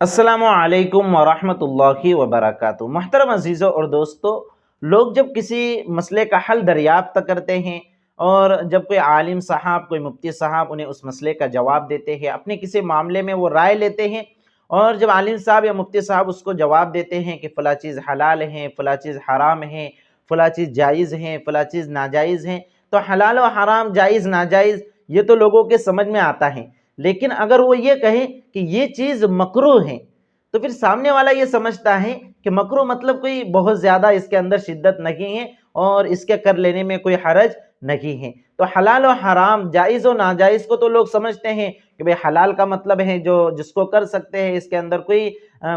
السلام علیکم ورحمۃ اللہ وبرکاتہ۔ محترم عزیزوں اور دوستو، لوگ جب کسی مسئلے کا حل دریافت کرتے ہیں اور جب کوئی عالم صاحب، کوئی مفتی صاحب انہیں اس مسئلے کا جواب دیتے ہیں، اپنے کسی معاملے میں وہ رائے لیتے ہیں، اور جب عالم صاحب یا مفتی صاحب اس کو جواب دیتے ہیں کہ فلاں چیز حلال ہے، فلاں چیز حرام ہے، فلاں چیز جائز ہے، فلاں چیز ناجائز ہے، تو حلال و حرام، جائز ناجائز یہ تو لوگوں کے سمجھ میں آتا ہے، لیکن اگر وہ یہ کہیں کہ یہ چیز مکروہ ہے تو پھر سامنے والا یہ سمجھتا ہے کہ مکروہ مطلب کوئی بہت زیادہ اس کے اندر شدت نہیں ہے اور اس کے کر لینے میں کوئی حرج نہیں ہے۔ تو حلال و حرام، جائز و ناجائز کو تو لوگ سمجھتے ہیں کہ بھئی حلال کا مطلب ہے جو جس کو کر سکتے ہیں، اس کے اندر کوئی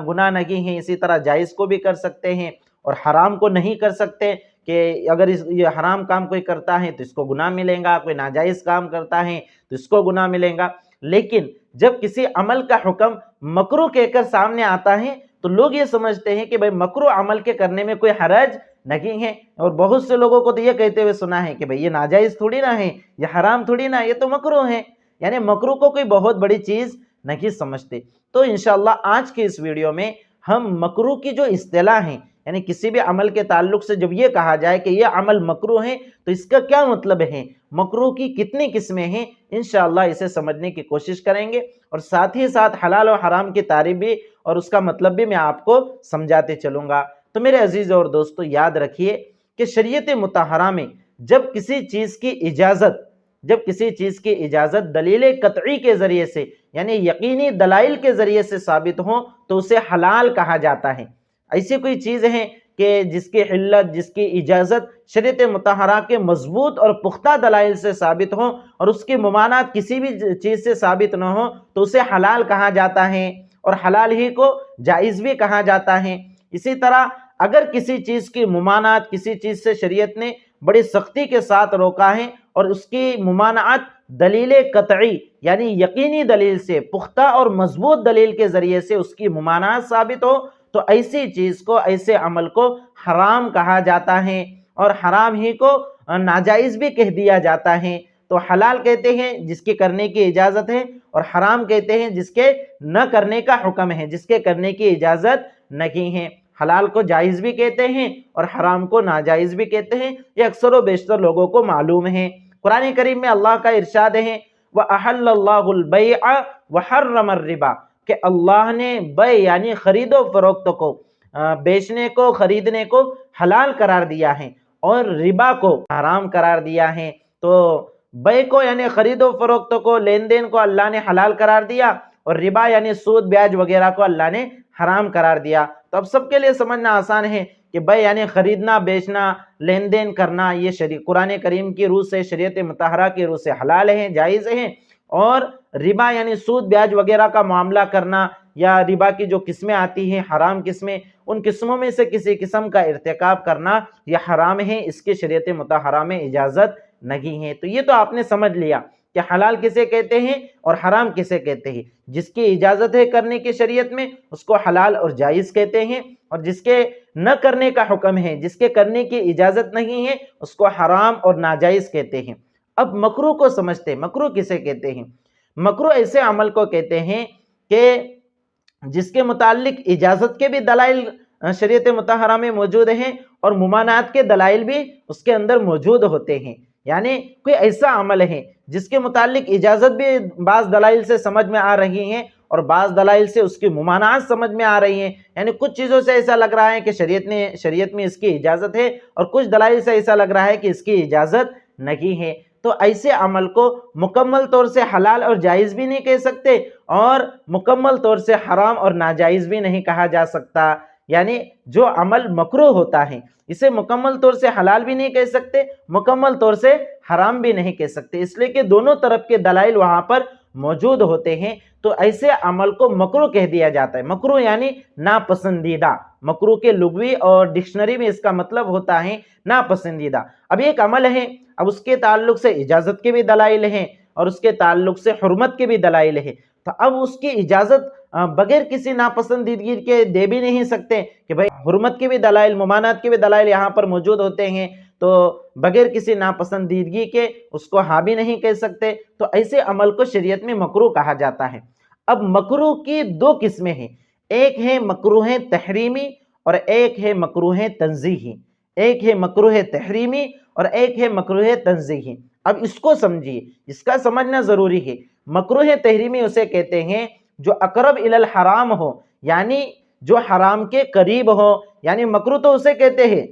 گناہ نہیں ہے، اسی طرح جائز کو بھی کر سکتے ہیں، اور حرام کو نہیں کر سکتے کہ اگر یہ حرام کام کوئی کرتا ہے تو اس کو گناہ ملے گا، کوئی ناجائز کام کرتا ہے تو اس کو گناہ ملے گا۔ لیکن جب کسی عمل کا حکم مکروہ کہہ کر سامنے آتا ہے تو لوگ یہ سمجھتے ہیں کہ بھئی مکروہ عمل کے کرنے میں کوئی حرج نہیں ہے، اور بہت سے لوگوں کو تو یہ کہتے ہوئے سنا ہے کہ بھئی یہ ناجائز تھوڑی نہ ہے، یہ حرام تھوڑی نہ ہے، یہ تو مکروہ ہے، یعنی مکروہ کو کوئی بہت بڑی چیز نہیں سمجھتے۔ تو انشاءاللہ آج کے اس ویڈیو میں ہم مکروہ کی جو اصطلاح ہیں، یعنی کسی بھی عمل کے تعلق سے جب یہ کہا جائے کہ یہ عمل مکروہ ہے تو اس کا کیا مطلب ہے، مکروہ کی کتنی قسمیں ہیں، انشاءاللہ اسے سمجھنے کی کوشش کریں گے، اور ساتھ ہی ساتھ حلال و حرام کی تعریف بھی اور اس کا مطلب بھی میں آپ کو سمجھاتے چلوں گا۔ تو میرے عزیز اور دوستو، یاد رکھیے کہ شریعت مطہرہ میں جب کسی چیز کی اجازت دلیل قطعی کے ذریعے سے، یعنی یقینی دلائل کے ذریعے سے ثابت ہو تو اسے حلال کہا جاتا ہے۔ ایسی کوئی چیز ہے کہ جس کی حلت، جس کی اجازت شریعت مطہرہ کے مضبوط اور پختہ دلائل سے ثابت ہو اور اس کی ممانعت کسی بھی چیز سے ثابت نہ ہو تو اسے حلال کہا جاتا ہے، اور حلال ہی کو جائز بھی کہا جاتا ہے۔ اسی طرح اگر کسی چیز کی ممانعت، کسی چیز سے شریعت نے بڑی سختی کے ساتھ روکا ہے اور اس کی ممانعت دلیل قطعی یعنی یقینی دلیل سے، پختہ اور مضبوط دلیل کے ذریعے سے اس کی ممانعت ثابت ہو تو ایسی چیز کو، ایسے عمل کو حرام کہا جاتا ہے، اور حرام ہی کو ناجائز بھی کہہ دیا جاتا ہے۔ تو حلال کہتے ہیں جس کے کرنے کی اجازت ہے، اور حرام کہتے ہیں جس کے نہ کرنے کا حکم ہے، جس کے کرنے کی اجازت نہیں ہے۔ حلال کو جائز بھی کہتے ہیں اور حرام کو ناجائز بھی کہتے ہیں، یہ اکثر و بیشتر لوگوں کو معلوم ہے۔ قرآن کریم میں اللہ کا ارشاد ہے وَأَحَلَّ اللَّهُ الْبَيْعَ وَحَرَّمَ الرِّبَا، کہ اللہ نے بیع یعنی خرید و فروخت کو، بیچنے کو، خریدنے کو حلال قرار دیا ہے اور ربا کو حرام قرار دیا ہے۔ تو بیع کو یعنی خرید و فروخت کو، لین دین کو اللہ نے حلال قرار دیا، اور ربا یعنی سود بیاج وغیرہ کو اللہ نے حرام قرار دیا۔ تو اب سب کے لیے سمجھنا آسان ہے کہ بیع یعنی خریدنا، بیچنا، لین دین کرنا، یہ قرآن کریم کی روح سے، شریعت مطہرہ کی روح سے حلال ہیں، جائز ہیں، اور ربا یعنی سود بیاج وغیرہ کا معاملہ کرنا، یا ربا کی جو قسمیں آتی ہیں، حرام قسمیں، ان قسموں میں سے کسی قسم کا ارتکاب کرنا یہ حرام ہے، اس کی شریعت مطہرہ میں اجازت نہیں ہے۔ تو یہ تو آپ نے سمجھ لیا کہ حلال کسے کہتے ہیں اور حرام کسے کہتے ہیں۔ جس کی اجازت ہے کرنے کی شریعت میں اس کو حلال اور جائز کہتے ہیں، اور جس کے نہ کرنے کا حکم ہے، جس کے کرنے کی اجازت نہیں ہے، اس کو حرام اور ناجائز کہتے ہیں۔ اب مکروہ کو سمجھتے ہیں، مکروہ کسے کہتے ہیں؟ مکروہ ایسے عمل کو کہتے ہیں کہ جس کے متعلق اجازت کے بھی دلائل شریعت مطہرہ میں موجود ہیں اور ممانعت کے دلائل بھی اس کے اندر موجود ہوتے ہیں، یعنی کوئی ایسا عمل ہے جس کے متعلق اجازت بھی بعض دلائل سے سمجھ میں آ رہی ہیں اور بعض دلائل سے اس کی ممانعت سمجھ میں آ رہی ہیں، یعنی کچھ چیزوں سے ایسا لگ رہا ہے کہ شریعت میں اس کی اجازت ہے، اور کچھ دلائل سے ایسا لگ رہا ہے کہ اس کی اجازت نہیں ہے۔ تو ایسے عمل کو مکمل طور سے حلال اور جائز بھی نہیں کہہ سکتے، اور مکمل طور سے حرام اور ناجائز بھی نہیں کہا جا سکتا۔ یعنی جو عمل مکروہ ہوتا ہے اسے مکمل طور سے حلال بھی نہیں کہہ سکتے، مکمل طور سے حرام بھی نہیں کہہ سکتے، اس لیے کہ دونوں طرف کے دلائل وہاں پر موجود ہوتے ہیں۔ تو ایسے عمل کو مکروہ کہہ دیا جاتا ہے۔ مکروہ یعنی ناپسندیدہ، مکروہ کے لغوی اور ڈکشنری میں اس کا مطلب ہوتا ہے ناپسندیدہ۔ اب ایک عمل ہے، اب اس کے تعلق سے اجازت کے بھی دلائل ہیں اور اس کے تعلق سے حرمت کے بھی دلائل ہیں، تو اب اس کی اجازت بغیر کسی ناپسندیدگی کے دے بھی نہیں سکتے کہ بھئی حرمت کے بھی دلائل، ممانعت کے بھی دلائل یہاں پر موجود ہوتے ہیں، تو بغیر کسی ناپسندیدگی کے اس کو ہاں بھی نہیں کہہ سکتے۔ تو ایسے عمل کو شریعت میں مکروہ کہا جاتا ہے۔ اب مکروہ کی دو قسمیں ہیں، ایک ہے مکروہ تحریمی اور ایک ہے مکروہ تنزیہی، ایک ہے مکروہ تحریمی اور ایک ہے مکروہ تنزیہی۔ اب اس کو سمجھیے، اس کا سمجھنا ضروری ہے۔ مکروہ تحریمی اسے کہتے ہیں جو اقرب الی الحرام ہو، یعنی جو حرام کے قریب ہو، یعنی مکروہ تو اسے کہتے ہیں،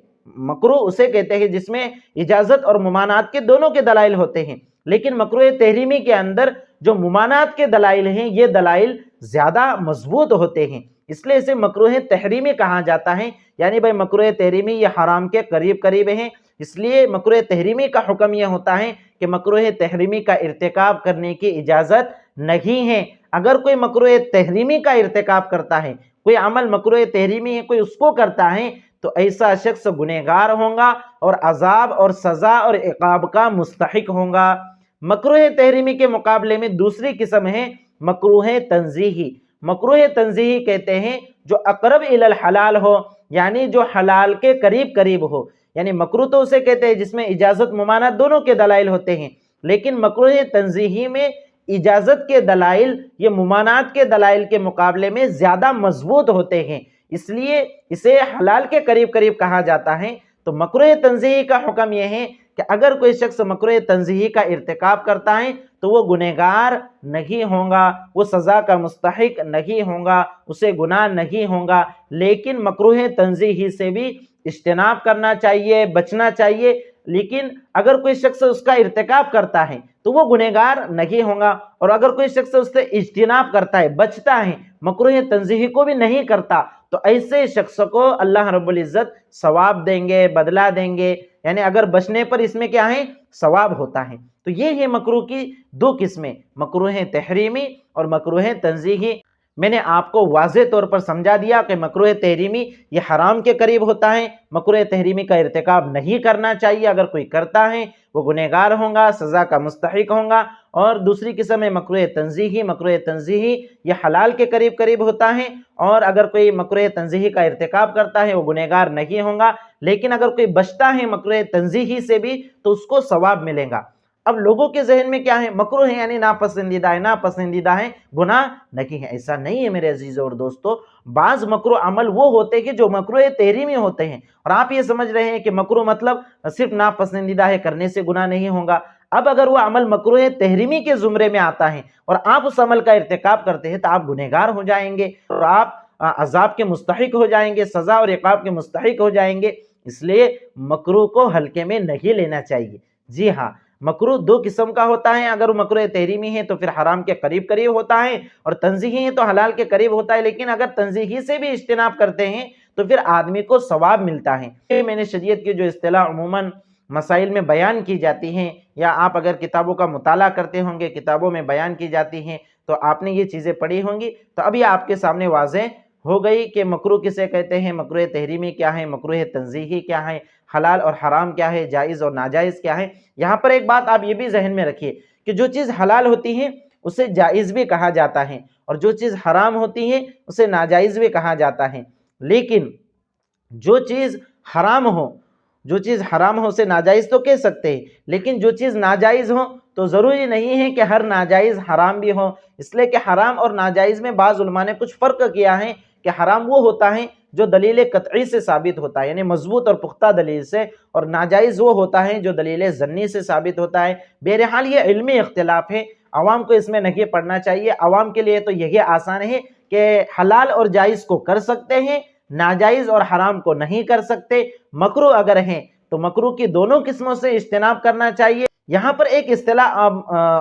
مکروہ اسے کہتے ہیں جس میں اجازت اور ممانعت کے دونوں کے دلائل ہوتے ہیں، لیکن مکروہ تحریمی کے اندر جو ممانعت کے دلائل ہیں یہ دلائل زیادہ مضبوط ہوتے ہیں، اس لیے اسے مکروہ تحریمی کہا جاتا ہے۔ یعنی بھائی مکروہ تحریمی یہ حرام کے قریب قریب ہیں، اس لیے مکروہ تحریمی کا حکم یہ ہوتا ہے کہ مکروہ تحریمی کا ارتکاب کرنے کی اجازت نہیں ہے۔ اگر کوئی مکروہ تحریمی کا ارتکاب کرتا ہے، کوئی عمل مکروہ تحریمی ہے، کوئی اس کو کرتا ہے، تو ایسا شخص گنہگار ہوگا اور عذاب اور سزا اور عقاب کا مستحق ہوگا۔ مکروہ تحریمی کے مقابلے میں دوسری قسم ہے مکروہ تنزیہی۔ مکروہ تنزیہی کہتے ہیں جو اقرب الی الحلال ہو، یعنی جو حلال کے قریب قریب ہو، یعنی مکروہ تو اسے کہتے ہیں جس میں اجازت ممانعت دونوں کے دلائل ہوتے ہیں، لیکن مکروہ تنزیہی میں اجازت کے دلائل یہ ممانعت کے دلائل کے مقابلے میں زیادہ مضبوط ہوتے ہیں، اس لیے اسے حلال کے قریب قریب کہا جاتا ہے۔ تو مکروہ تنزیہی کا حکم یہ ہے کہ اگر کوئی شخص مکروہ تنزیہی کا ارتکاب کرتا ہے تو وہ گنہگار نہیں ہوگا، وہ سزا کا مستحق نہیں ہوگا، اسے گناہ نہیں ہوگا، لیکن مکروہ تنزیہی سے بھی اجتناب کرنا چاہیے، بچنا چاہیے۔ لیکن اگر کوئی شخص اس کا ارتکاب کرتا ہے تو وہ گنہگار نہیں ہوگا، اور اگر کوئی شخص اس سے اجتناب کرتا ہے، بچتا ہے، مکروہ تنزیہی کو بھی نہیں کرتا، تو ایسے شخص کو اللہ رب العزت ثواب دیں گے، بدلہ دیں گے، یعنی اگر بچنے پر اس میں کیا ہے؟ ثواب ہوتا ہے۔ تو یہ ہے مکروہ کی دو قسمیں، مکروہ تحریمی اور مکروہ تنزیہی۔ میں نے آپ کو واضح طور پر سمجھا دیا کہ مکروہ تحریمی یہ حرام کے قریب ہوتا ہے، مکروہ تحریمی کا ارتکاب نہیں کرنا چاہیے، اگر کوئی کرتا ہے وہ گنہگار ہوگا، سزا کا مستحق ہوگا۔ اور دوسری قسم ہے مکروہ تنزیہی، مکروہ تنزیہی یہ حلال کے قریب قریب ہوتا ہے، اور اگر کوئی مکروہ تنزیہی کا ارتکاب کرتا ہے وہ گنہگار نہیں ہوگا، لیکن اگر کوئی بچتا ہے مکروہ تنزیہی سے بھی تو اس کو ثواب ملے گا۔ اب لوگوں کے ذہن میں کیا ہے؟ مکروہ ہے یعنی ناپسندیدہ ہے، ناپسندیدہ ہے، گناہ نہیں ہے۔ ایسا نہیں ہے میرے عزیزوں اور دوستو، بعض مکروہ عمل وہ ہوتے ہیں جو مکروہ تحریمی ہوتے ہیں، اور آپ یہ سمجھ رہے ہیں کہ مکروہ مطلب صرف ناپسندیدہ ہے، کرنے سے گناہ نہیں ہوگا۔ اب اگر وہ عمل مکروہ تحریمی کے زمرے میں آتا ہے اور آپ اس عمل کا ارتکاب کرتے ہیں تو آپ گنہگار ہو جائیں گے اور آپ عذاب کے مستحق ہو جائیں گے، سزا اور عقاب کے مستحق ہو جائیں گے۔ اس لیے مکروہ کو ہلکے میں نہیں لینا چاہیے۔ جی ہاں، مکروہ دو قسم کا ہوتا ہے، اگر وہ مکروہ تحریمی ہے تو پھر حرام کے قریب قریب ہوتا ہے، اور تنزیہی ہے تو حلال کے قریب ہوتا ہے، لیکن اگر تنزیہی سے بھی اجتناب کرتے ہیں تو پھر آدمی کو ثواب ملتا ہے۔ یہ میں نے شریعت کی جو اصطلاح عموماً مسائل میں بیان کی جاتی ہیں، یا آپ اگر کتابوں کا مطالعہ کرتے ہوں گے، کتابوں میں بیان کی جاتی ہیں تو آپ نے یہ چیزیں پڑھی ہوں گی، تو اب یہ آپ کے سامنے واضح ہو گئی کہ مکروہ کسے کہتے ہیں، مکروہ تحریمی کیا ہے، مکروہ تنزیہی کیا ہے، حلال اور حرام کیا ہے، جائز اور ناجائز کیا ہے۔ یہاں پر ایک بات آپ یہ بھی ذہن میں رکھیے کہ جو چیز حلال ہوتی ہے اسے جائز بھی کہا جاتا ہے، اور جو چیز حرام ہوتی ہے اسے ناجائز بھی کہا جاتا ہے، لیکن جو چیز حرام ہو، جو چیز حرام ہو اسے ناجائز تو کہہ سکتے ہیں، لیکن جو چیز ناجائز ہو تو ضروری نہیں ہے کہ ہر ناجائز حرام بھی ہو، اس لیے کہ حرام اور ناجائز میں بعض علماء نے کچھ فرق کیا ہے کہ حرام وہ ہوتا ہے جو دلیل قطعی سے ثابت ہوتا ہے، یعنی مضبوط اور پختہ دلیل سے، اور ناجائز وہ ہوتا ہے جو دلیل ظنی سے ثابت ہوتا ہے۔ بہرحال یہ علمی اختلاف ہے، عوام کو اس میں نہیں پڑھنا چاہیے۔ عوام کے لیے تو یہی آسان ہے کہ حلال اور جائز کو کر سکتے ہیں، ناجائز اور حرام کو نہیں کر سکتے۔ مکروہ اگر ہیں تو مکروہ کی دونوں قسموں سے اجتناب کرنا چاہیے۔ یہاں پر ایک اصطلاح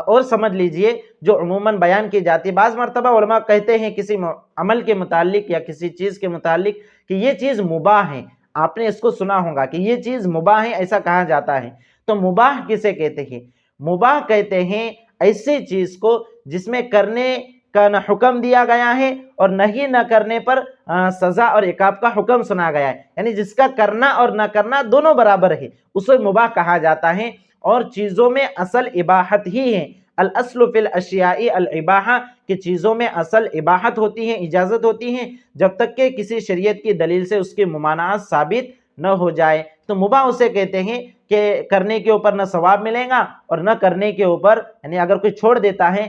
اور سمجھ لیجئے جو عموماً بیان کی جاتی ہے، بعض مرتبہ علماء کہتے ہیں کسی عمل کے متعلق یا کسی چیز کے متعلق کہ یہ چیز مباح ہے، آپ نے اس کو سنا ہوگا کہ یہ چیز مباح ہے، ایسا کہا جاتا ہے۔ تو مباح کسے کہتے ہیں؟ مباح کہتے ہیں ایسی چیز کو جس میں کرنے کا نہ حکم دیا گیا ہے اور نہیں نہ کرنے پر سزا اور عقاب کا حکم سنا گیا ہے، یعنی جس کا کرنا اور نہ کرنا دونوں برابر ہے، اسے مباح کہا جاتا ہے۔ اور چیزوں میں اصل اباحت ہی ہے، الاصل فی الاشیاء الاباحہ، کہ چیزوں میں اصل اباحت ہوتی ہے، اجازت ہوتی ہے، جب تک کہ کسی شریعت کی دلیل سے اس کی ممانعت ثابت نہ ہو جائے۔ تو مباح اسے کہتے ہیں کہ کرنے کے اوپر نہ ثواب ملے گا اور نہ کرنے کے اوپر، یعنی اگر کوئی چھوڑ دیتا ہے